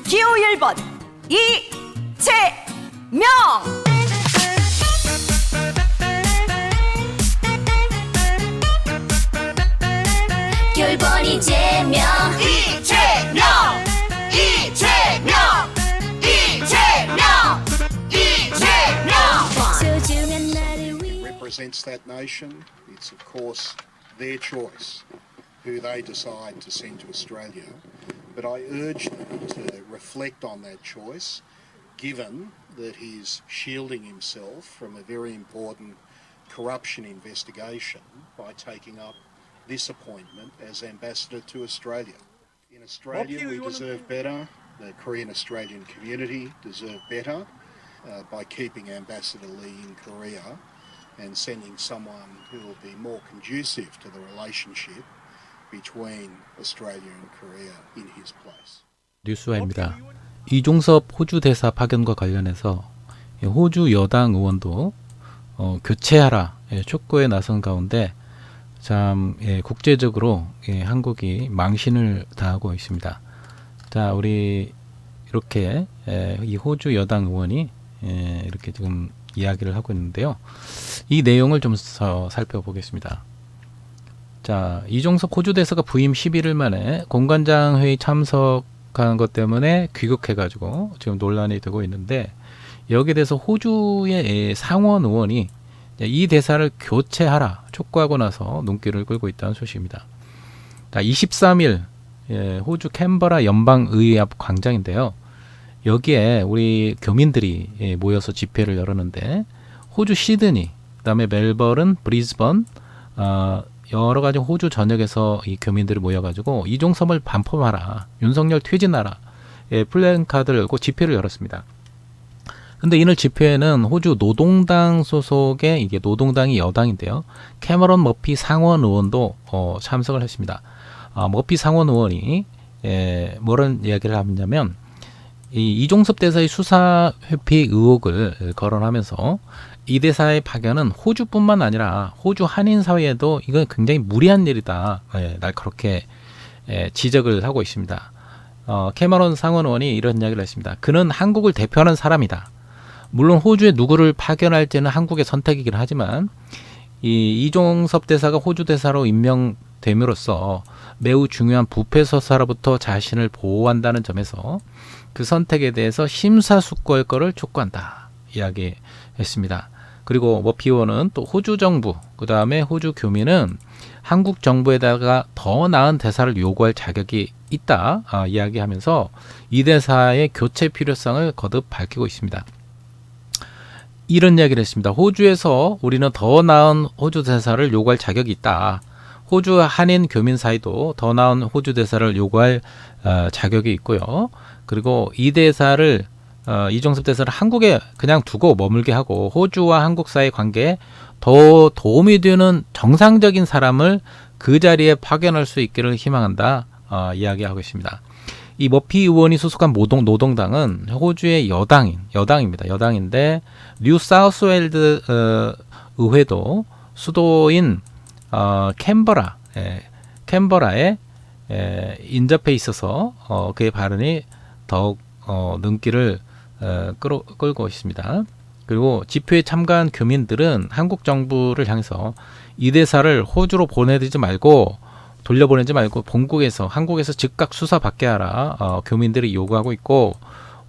기호 1번 이채명. 결번 이재명 이채명. 이채명. 이채명. 이채명. 소중한 나를 위해 represents that nation. It's of course their choice who they decide to send to Australia. But I urge them to reflect on that choice, given that he's shielding himself from a very important corruption investigation by taking up this appointment as ambassador to Australia. In Australia, we deserve better. The Korean Australian community deserve better by keeping Ambassador Lee in Korea and sending someone who will be more conducive to the relationship between Australia and Korea in his place. 뉴스와입니다. 이종섭 호주 대사 파견과 관련해서 호주 여당 의원도 교체하라 촉구에 나선 가운데 참 국제적으로 한국이 망신을 당하고 있습니다. 자, 우리 이렇게 이 호주 여당 의원이 이렇게 지금 이야기를 하고 있는데요. 이 내용을 좀 살펴보겠습니다. 자, 이종섭 호주 대사가 부임 11일 만에 공관장 회의 참석한 것 때문에 귀국해가지고 지금 논란이 되고 있는데, 여기에 대해서 호주의 상원 의원이 이 대사를 교체하라 촉구하고 나서 눈길을 끌고 있다는 소식입니다. 자, 23일 호주 캔버라 연방의회 앞 광장인데요. 여기에 우리 교민들이 모여서 집회를 열었는데, 호주 시드니, 그다음에 멜버른, 브리즈번, 여러 가지 호주 전역에서 이 교민들이 모여가지고 이종섭을 반품하라, 윤석열 퇴진하라, 플래카드를 열고 집회를 열었습니다. 근데 이날 집회에는 호주 노동당 소속의, 이게 노동당이 여당인데요, 캐머런 머피 상원 의원도 참석을 했습니다. 머피 상원 의원이 뭐런 이야기를 하냐면, 이종섭 대사의 수사 회피 의혹을 거론하면서 이 대사의 파견은 호주뿐만 아니라 호주 한인 사회에도 이건 굉장히 무리한 일이다, 날카롭게 지적을 하고 있습니다. 캐머런 상원 의원이 이런 이야기를 했습니다. 그는 한국을 대표하는 사람이다. 물론 호주에 누구를 파견할지는 한국의 선택이긴 하지만 이종섭 대사가 호주 대사로 임명됨으로써 매우 중요한 부패 서사로부터 자신을 보호한다는 점에서 그 선택에 대해서 심사숙고할 것을 촉구한다, 이야기했습니다. 그리고 머피 의원은 또 호주 정부, 그 다음에 호주 교민은 한국 정부에다가 더 나은 대사를 요구할 자격이 있다, 이야기하면서 이 대사의 교체 필요성을 거듭 밝히고 있습니다. 이런 이야기를 했습니다. 호주에서 우리는 더 나은 호주 대사를 요구할 자격이 있다. 호주 한인 교민 사이도 더 나은 호주 대사를 요구할 자격이 있고요. 그리고 이 대사를 이종섭 대사를 한국에 그냥 두고 머물게 하고 호주와 한국 사이 관계에 더 도움이 되는 정상적인 사람을 그 자리에 파견할 수 있기를 희망한다, 이야기하고 있습니다. 이 머피 의원이 소속한 노동당은 호주의 여당입니다. 여당인데 뉴 사우스웨일즈 의회도 수도인 캔버라에 인접해 있어서 그의 발언이 더욱 눈길을 끌고 있습니다. 그리고 집회에 참가한 교민들은 한국 정부를 향해서 이 대사를 호주로 돌려보내지 말고 본국에서, 한국에서 즉각 수사받게 하라, 교민들이 요구하고 있고,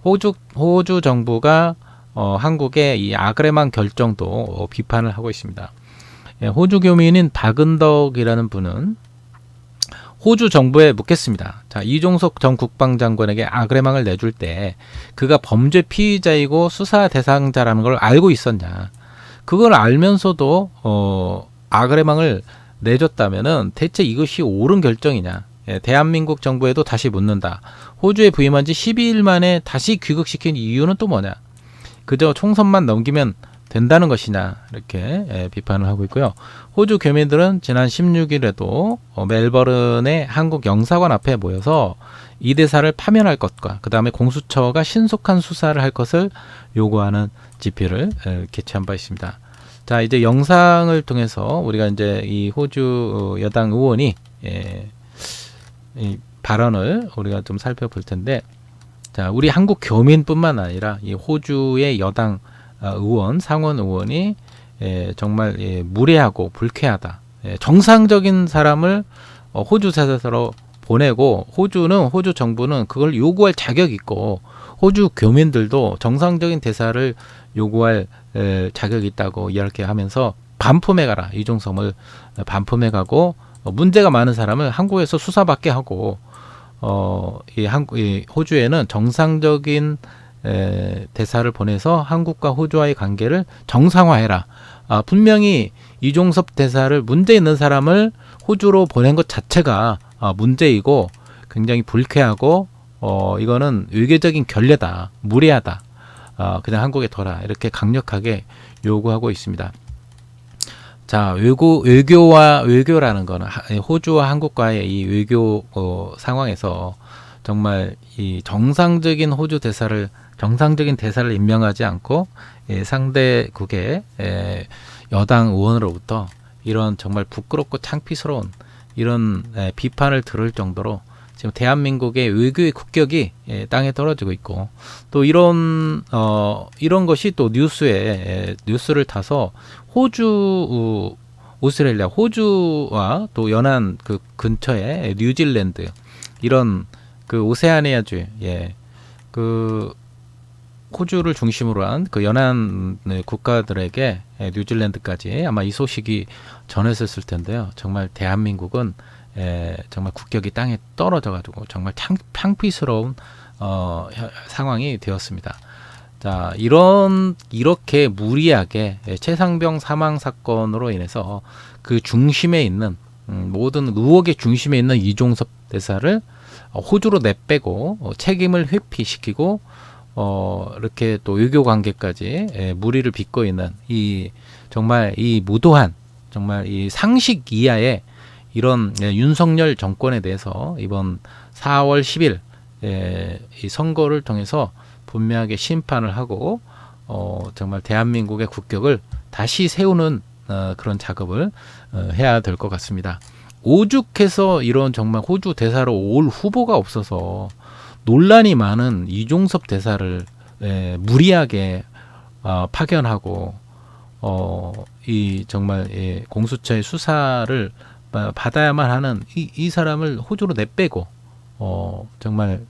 호주 정부가 한국의 이 아그레만 결정도 비판을 하고 있습니다. 호주 교민인 박은덕이라는 분은 호주 정부에 묻겠습니다. 자, 이종석 전 국방장관에게 아그레망을 내줄 때 그가 범죄 피의자이고 수사 대상자라는 걸 알고 있었냐? 그걸 알면서도 아그레망을 내줬다면은 대체 이것이 옳은 결정이냐? 대한민국 정부에도 다시 묻는다. 호주에 부임한 지 12일 만에 다시 귀국시킨 이유는 또 뭐냐? 그저 총선만 넘기면 된다는 것이냐, 이렇게 비판을 하고 있고요. 호주 교민들은 지난 16일에도 멜버른의 한국 영사관 앞에 모여서 이 대사를 파면할 것과 그 다음에 공수처가 신속한 수사를 할 것을 요구하는 집회를 개최한 바 있습니다. 자, 이제 영상을 통해서 우리가 이제 이 호주 여당 의원이 이 발언을 우리가 좀 살펴볼 텐데, 자, 우리 한국 교민뿐만 아니라 이 호주의 여당 의원, 상원 의원이 정말 무례하고 불쾌하다. 정상적인 사람을 호주 대사로 보내고 호주 정부는 그걸 요구할 자격이 있고 호주 교민들도 정상적인 대사를 요구할 자격이 있다고 이렇게 하면서 반품해 가라. 이종섭을 반품해 가고 문제가 많은 사람을 한국에서 수사받게 하고 이 호주에는 정상적인 대사를 보내서 한국과 호주와의 관계를 정상화해라. 분명히 이종섭 대사를 문제 있는 사람을 호주로 보낸 것 자체가 문제이고 굉장히 불쾌하고 이거는 외교적인 결례다, 무례하다. 그냥 한국에 둬라 이렇게 강력하게 요구하고 있습니다. 자, 외교라는 거는 호주와 한국과의 이 외교 상황에서 정말 이 정상적인 정상적인 대사를 임명하지 않고 상대국의 여당 의원으로부터 이런 정말 부끄럽고 창피스러운 이런 비판을 들을 정도로 지금 대한민국의 외교의 국격이 땅에 떨어지고 있고 또 이런 것이 또 뉴스를 타서 오스트레일리아, 호주와 또 연안 그 근처에 뉴질랜드 이런 그 오세아니아주 그 호주를 중심으로 한 그 연안 국가들에게 뉴질랜드까지 아마 이 소식이 전해졌을 텐데요. 정말 대한민국은 정말 국격이 땅에 떨어져 가지고 정말 창피스러운 상황이 되었습니다. 자, 이렇게 무리하게 최상병 사망 사건으로 인해서 그 중심에 있는 모든 의혹의 중심에 있는 이종섭 대사를 호주로 내빼고 책임을 회피시키고 이렇게 또 외교 관계까지 무리를 빚고 있는 정말 이 무도한 정말 이 상식 이하의 이런 윤석열 정권에 대해서 이번 4월 10일 이 선거를 통해서 분명하게 심판을 하고 정말 대한민국의 국격을 다시 세우는 그런 작업을 해야 될 것 같습니다. 오죽해서 이런 정말 호주 대사로 올 후보가 없어서 논란이 많은 이종섭 대사를 무리하게 파견하고 이 정말 공수처의 수사를 받아야만 하는 이 사람을 호주로 내빼고 정말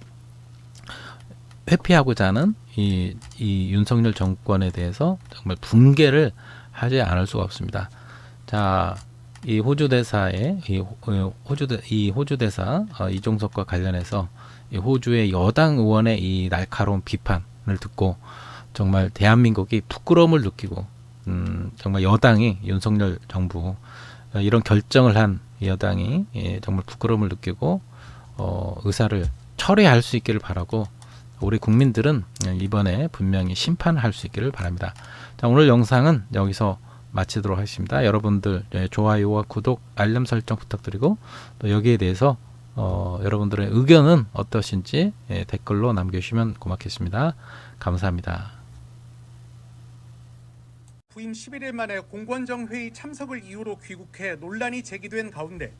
회피하고자 하는 이 윤석열 정권에 대해서 정말 붕괴를 하지 않을 수가 없습니다. 자, 이 호주 대사의 호주 대사 이종섭과 관련해서 이 호주의 여당 의원의 이 날카로운 비판을 듣고 정말 대한민국이 부끄러움을 느끼고 정말 여당이 윤석열 정부 이런 결정을 한 여당이 정말 부끄러움을 느끼고 의사를 철회할 수 있기를 바라고 우리 국민들은 이번에 분명히 심판할 수 있기를 바랍니다. 자, 오늘 영상은 여기서 마치도록 하겠습니다. 여러분들 좋아요와 구독, 알림 설정 부탁드리고 또 여기에 대해서 여러분들의 의견은 어떠신지 댓글로 남겨주시면 고맙겠습니다. 감사합니다. 부임 11일 만에 공관정 회의 참석을 이유로 귀국해 논란이 제기된 가운데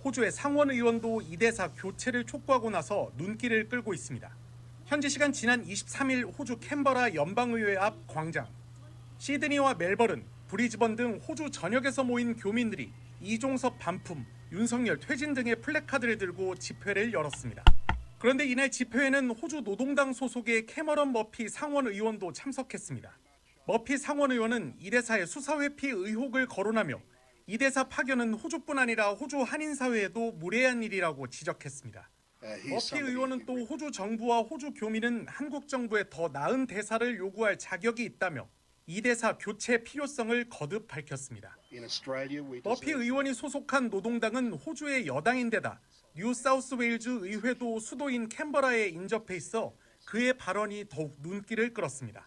호주의 상원 의원도 이 대사 교체를 촉구하고 나서 눈길을 끌고 있습니다. 현지 시간 지난 23일 호주 캔버라 연방의회 앞 광장, 시드니와 멜버른, 브리즈번 등 호주 전역에서 모인 교민들이 이종섭 반품, 윤석열 퇴진 등의 플래카드를 들고 집회를 열었습니다. 그런데 이날 집회에는 호주 노동당 소속의 캐머런 머피 상원 의원도 참석했습니다. 머피 상원 의원은 이 대사의 수사 회피 의혹을 거론하며 이 대사 파견은 호주뿐 아니라 호주 한인 사회에도 무례한 일이라고 지적했습니다. 머피 의원은 또 호주 정부와 호주 교민은 한국 정부에 더 나은 대사를 요구할 자격이 있다며 이 대사 교체 필요성을 거듭 밝혔습니다. 머피 의원이 소속한 노동당은 호주의 여당인데다 뉴사우스웨일즈 의회도 수도인 캔버라에 인접해 있어 그의 발언이 더욱 눈길을 끌었습니다.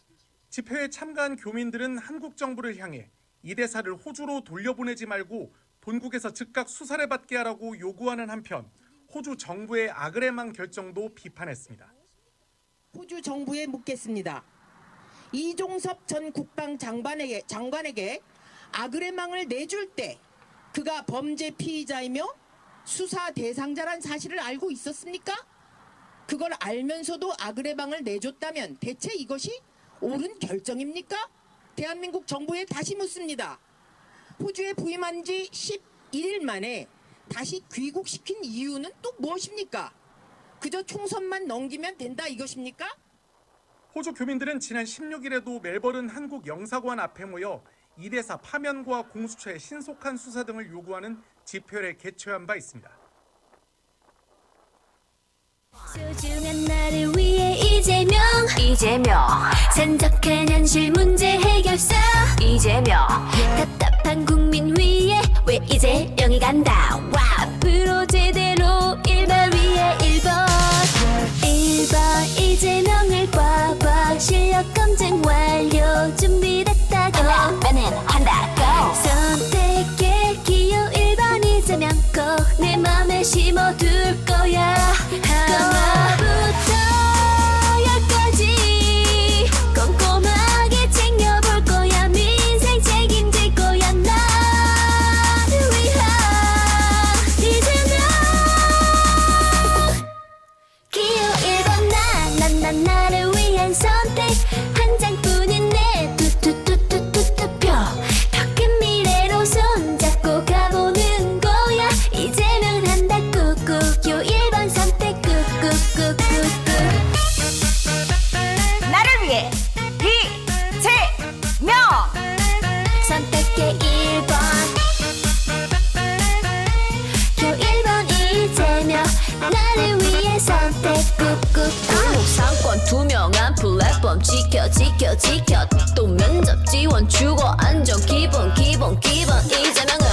집회에 참가한 교민들은 한국 정부를 향해 이 대사를 호주로 돌려보내지 말고 본국에서 즉각 수사를 받게 하라고 요구하는 한편 호주 정부의 아그레망 결정도 비판했습니다. 호주 정부에 묻겠습니다. 이종섭 전 국방장관에게 아그레망을 내줄 때 그가 범죄 피의자이며 수사 대상자란 사실을 알고 있었습니까? 그걸 알면서도 아그레방을 내줬다면 대체 이것이 옳은 결정입니까? 대한민국 정부에 다시 묻습니다. 호주에 부임한 지 11일 만에 다시 귀국시킨 이유는 또 무엇입니까? 그저 총선만 넘기면 된다 이것입니까? 호주 교민들은 지난 16일에도 멜버른 한국 영사관 앞에 모여 이 대사 파면과 공수처의 신속한 수사 등을 요구하는 집회를 개최한 바 있습니다. 소중한 나를 위해 이재명 산적한 현실 문제 해결사 이재명 답답한 국민 위해 왜 이재명이 간다 와 앞으로 제대로 1번 위에 1번 이재명을 봐봐 실력 검증 완료 준비됐다고 하면은 한다고 선택해 기호 1번 이재명 꼭 내 맘에 심어둘 거야 하나부터 열까지 꼼꼼하게 챙겨볼 거야 민생 책임질 거야 나를 위한 이재명 기호 1번 난 나를 위한 선택 한 장뿐인 내 투투투투투투표 더 큰 미래로 손잡고 가보는 거야 이제는 한다 꾹꾹 요 1번 선택 꾹꾹꾹꾹꾹 나를 위해 이재명 선택해 1번 요 1번 이재명 나를 위해 선택 꾹꾹 상권 투명한 플랫폼 지켜 또 면접 지원 주거 안정 기본 이재명은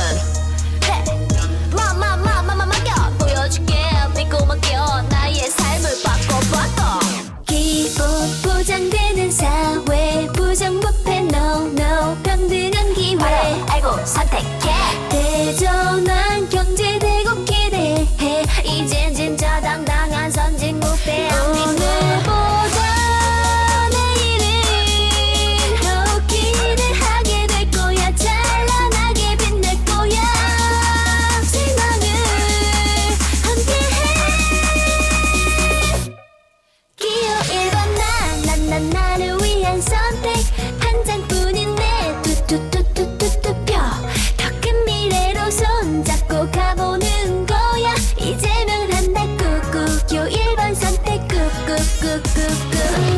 맡겨 보여줄게 믿고 맡겨 나의 삶을 바꿔 기본 보장되는 사회 부정부패 no 평등한 기회 알고 선택해 대전환 경제 대국 기대해 이젠 진짜 당당한 선진 국대 오늘보다 내일은 더욱 기대하게 될 거야 찬란하게 빛날 거야 희망을 함께해 기호 1번 난 나를 위한 선택 한 장뿐인 내 투투투투투투표 더 큰 미래로 손잡고 가보는 거야 이제는 한다 꾹꾹 요 1번 선택 꾹꾹꾹꾹꾹